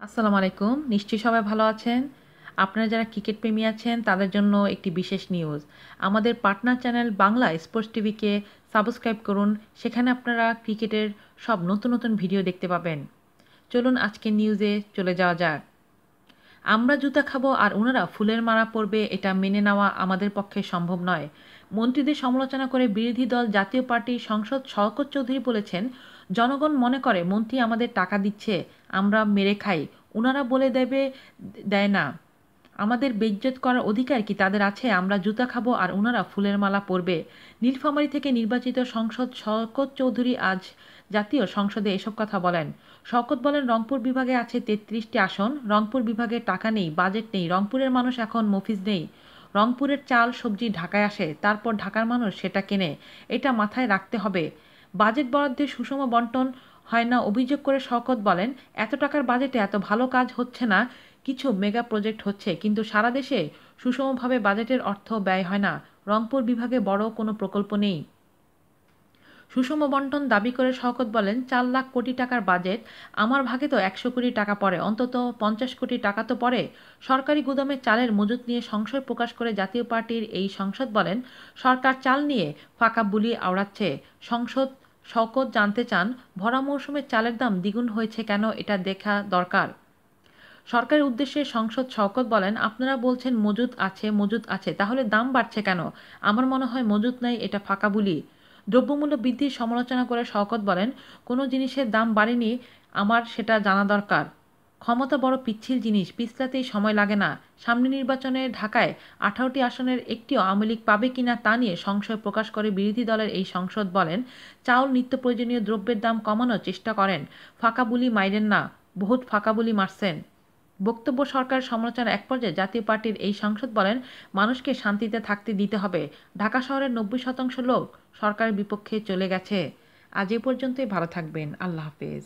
আসসালামু আলাইকুম। নিশ্চয়ই সবাই ভালো আছেন। আপনারা যারা ক্রিকেট প্রেমী আছেন তাদের জন্য একটি বিশেষ নিউজ। আমাদের পার্টনার চ্যানেল বাংলা স্পোর্টস টিভিকে সাবস্ক্রাইব করুন। সেখানে আপনারা ক্রিকেটের সব নতুন নতুন ভিডিও দেখতে পাবেন। চলুন আজকের নিউজে চলে যাওয়া যাক। আমরা জুতা খাবো আর ওনারা ফুলের মালা পরবে, এটা মেনে নেওয়া আমাদের পক্ষে সম্ভব নয়। মন্ত্রীদের সমালোচনা করে বিরোধী দল জাতীয় পার্টির সাংসদ শওকত চৌধুরী বলেছেন, জনগণ মনে করে মন্ত্রী আমাদের টাকা দিচ্ছে, আমরা মেরে খাই, ওনারা বলে দেয় না। আমাদের বেইজ্জত করার অধিকার কি তাদের আছে? আমরা জুতা খাবো আর ওনারা ফুলের মালা পরবে। নীলফামারী থেকে নির্বাচিত সাংসদ শওকত চৌধুরী আজ জাতীয় সংসদে এসব কথা বলেন। শওকত বলেন, রংপুর বিভাগে আছে ৩৩টি আসন, রংপুর বিভাগে টাকা নেই, বাজেট নেই, রংপুরের মানুষ এখন মফিজ নেই। রংপুরের চাল সবজি ঢাকায় আসে, তারপর ঢাকার মানুষ সেটা কেনে, এটা মাথায় রাখতে হবে। বাজেট বরাদ্দের সুষম বন্টন হয় না অভিযোগ করে শওকত বলেন, এত টাকার বাজেটে এত ভালো কাজ হচ্ছে না, কিছু মেগা প্রজেক্ট হচ্ছে, কিন্তু সারা দেশে সুষমভাবে বাজেটের অর্থ ব্যয় হয় না। রংপুর বিভাগে বড় কোনো প্রকল্প নেই। সুষম বন্টন দাবি করে শওকত বলেন, ৪ লাখ কোটি টাকার বাজেট, আমার ভাগে তো ১০০ কোটি টাকা পড়ে, অন্তত ৫০ কোটি টাকা তো পড়ে। সরকারি গুদামে চালের মজুত নিয়ে সংশয় প্রকাশ করে জাতীয় পার্টির এই সাংসদ বলেন, সরকার চাল নিয়ে ফাঁকা বুলি আওড়াচ্ছে। সংসদ শওকত জানতে চান, ভরা মৌসুমে চালের দাম দ্বিগুণ হয়েছে কেন, এটা দেখা দরকার। সরকারের উদ্দেশ্যে সংসদ শওকত বলেন, আপনারা বলছেন মজুদ আছে, তাহলে দাম বাড়ছে কেন? আমার মনে হয় মজুদ নাই, এটা ফাঁকা বুলি। দ্রব্যমূল্য বৃদ্ধির সমালোচনা করে শওকত বলেন, কোনো জিনিসের দাম বাড়েনি, আমার সেটা জানা দরকার। ক্ষমতা বড় পিচ্ছিল জিনিস, পিছলাতেই সময় লাগে না। সামনে নির্বাচনে ঢাকায় ১৮টি আসনের একটিও আওয়ামী লীগ পাবে কিনা তা নিয়ে সংশয় প্রকাশ করে বিরোধী দলের এই সাংসদ বলেন, চাউল নিত্য প্রয়োজনীয় দ্রব্যের দাম কমানোর চেষ্টা করেন, ফাঁকা বুলি মাইরেন না, বহুত ফাঁকা বুলি মারছেন। বক্তব্য সরকারের সমালোচনার এক পর্যায়ে জাতীয় পার্টির এই সাংসদ বলেন, মানুষকে শান্তিতে থাকতে দিতে হবে। ঢাকা শহরের ৯০% লোক সরকারের বিপক্ষে চলে গেছে। আজ এ পর্যন্তই, ভালো থাকবেন। আল্লাহ হাফেজ।